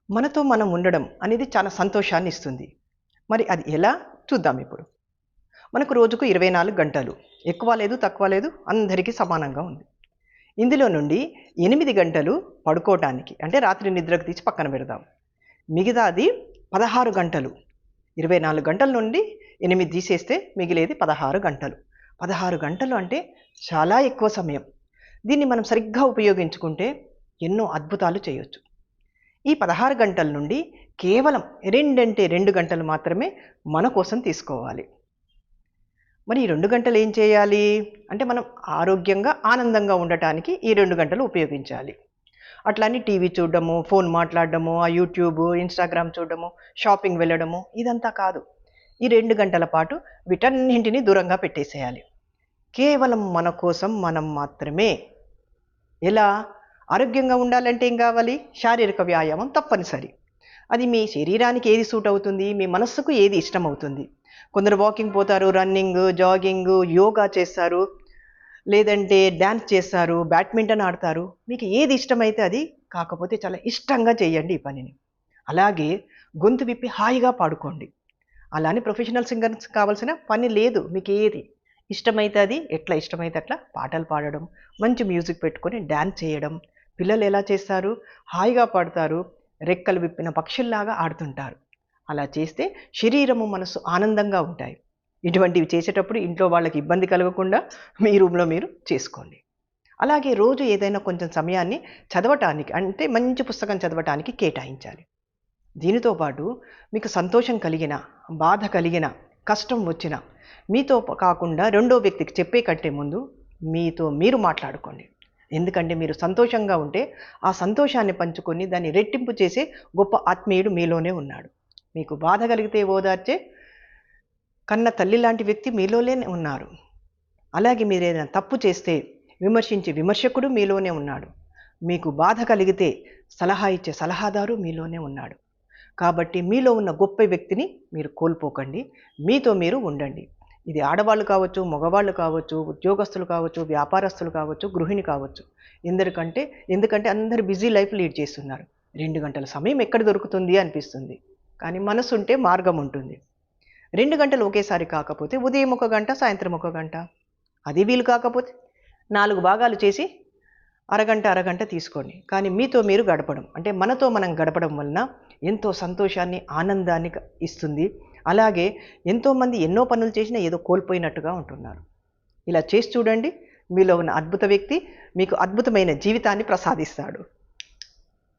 మనతో మనం ఉండడం అనేది చాలా సంతోషాన్ని ఇస్తుంది. మరి అది ఎలా? చూద్దాం ఇప్పుడు. మనకు రోజుకు 24 గంటలు. ఎక్కువ లేదు, తక్కువ లేదు, అందరికీ సమానంగా ఉంది. ఇందులో నుండి 8 గంటలు పడుకోవటానికి అంటే రాత్రి నిద్రకు తీసి పక్కన పెడదాం. మిగతాది 16 గంటలు. 24 గంటల నుండి 8 తీసేస్తే మిగిలేది 16 గంటలు. 16 గంటలు అంటే చాలా ఎక్కువ సమయం. దీన్ని మనం సరిగ్గా ఉపయోగించుకుంటే ఎన్నో అద్భుతాలు చేయొచ్చు. ఈ 16 గంటల నుండి కేవలం 2 గంటలు మాత్రమే మన కోసం తీసుకోవాలి. మరి ఈ 2 గంటలు ఏం చేయాలి? అంటే మనం ఆరోగ్యంగా, ఆనందంగా ఉండటానికి ఈ 2 గంటలు ఉపయోగించాలి. అట్లా అని టీవీ చూడడము, ఫోన్ మాట్లాడడము, ఆ యూట్యూబ్, ఇన్‌స్టాగ్రామ్ చూడడము, షాపింగ్ వెళ్ళడము ఇదంతా కాదు. ఈ 2 గంటల పాటు వీటన్నింటిని దూరంగా పెట్టేసేయాలి. కేవలం మన కోసం మనం మాత్రమే. ఎలా? ఆరోగ్యంగా ఉండాలంటే ఏం కావాలి? శారీరక వ్యాయామం తప్పనిసరి. అది మీ శరీరానికి ఏది సూట్ అవుతుంది? మీ మనస్సుకు ఏది ఇష్టమవుతుంది? కొందరు వాకింగ్ పోతారు, రన్నింగ్, జాగింగ్, యోగా చేస్తారు, లేదంటే డాన్స్ చేస్తారు, బ్యాడ్మింటన్ ఆడతారు. మీకు ఏది ఇష్టమైతే అది, కాకపోతే చాలా ఇష్టంగా చేయండి ఈ పనిని. అలాగే గొంతు విప్పి హాయిగా పాడుకోండి. అలా అని ప్రొఫెషనల్ సింగర్స్ కావాల్సిన పని లేదు. మీకు ఏది ఇష్టమైతే అది, ఎట్లా ఇష్టమైతే అట్లా పాటలు పాడడం, మంచి మ్యూజిక్ పెట్టుకొని డాన్స్ చేయడం. పిల్లలు ఎలా చేస్తారు? హాయిగా పాడతారు, రెక్కలు విప్పిన పక్షుల్లాగా ఆడుతుంటారు. అలా చేస్తే శరీరము, మనసు ఆనందంగా ఉంటాయి. ఇటువంటివి చేసేటప్పుడు ఇంట్లో వాళ్ళకి ఇబ్బంది కలగకుండా మీ రూమ్‌లో మీరు చేసుకోండి. అలాగే రోజు ఏదైనా కొంచెం సమయాన్ని చదవటానికి అంటే మంచి పుస్తకం చదవటానికి కేటాయించాలి. దీనితో పాటు మీకు సంతోషం కలిగిన, బాధ కలిగిన, కష్టం వచ్చిన మీతో కాకుండా రెండో వ్యక్తికి చెప్పే కంటే ముందు మీతో మీరు మాట్లాడుకోండి. ఎందుకంటే మీరు సంతోషంగా ఉంటే ఆ సంతోషాన్ని పంచుకొని దాన్ని రెట్టింపు చేసే గొప్ప ఆత్మీయుడు మీలోనే ఉన్నాడు. మీకు బాధ కలిగితే ఓదార్చే కన్న తల్లి లాంటి వ్యక్తి మీలోనే ఉన్నారు. అలాగే మీరేదైనా తప్పు చేస్తే విమర్శించే విమర్శకుడు మీలోనే ఉన్నాడు. మీకు బాధ కలిగితే సలహా ఇచ్చే సలహాదారు మీలోనే ఉన్నాడు. కాబట్టి మీలో ఉన్న గొప్ప వ్యక్తిని మీరు కోల్పోకండి. మీతో మీరు ఉండండి. ఇది ఆడవాళ్ళు కావచ్చు, మగవాళ్ళు కావచ్చు, ఉద్యోగస్తులు కావచ్చు, వ్యాపారస్తులు కావచ్చు, గృహిణి కావచ్చు. ఎందుకంటే అందరూ బిజీ లైఫ్ లీడ్ చేస్తున్నారు. 2 గంటల సమయం ఎక్కడ దొరుకుతుంది అనిపిస్తుంది. కానీ మనసుంటే మార్గం ఉంటుంది. 2 గంటలు ఒకేసారి కాకపోతే ఉదయం 1 గంట, సాయంత్రం 1 గంట. అది వీలు కాకపోతే 4 భాగాలు చేసి అరగంట, అరగంట తీసుకోండి. కానీ మీతో మీరు గడపడం అంటే మనతో మనం గడపడం వలన ఎంతో సంతోషాన్ని, ఆనందాన్ని ఇస్తుంది. అలాగే ఎంతోమంది ఎన్నో పనులు చేసినా ఏదో కోల్పోయినట్టుగా ఉంటున్నారు. ఇలా చేసి చూడండి. మీలో ఉన్న అద్భుత వ్యక్తి మీకు అద్భుతమైన జీవితాన్ని ప్రసాదిస్తాడు.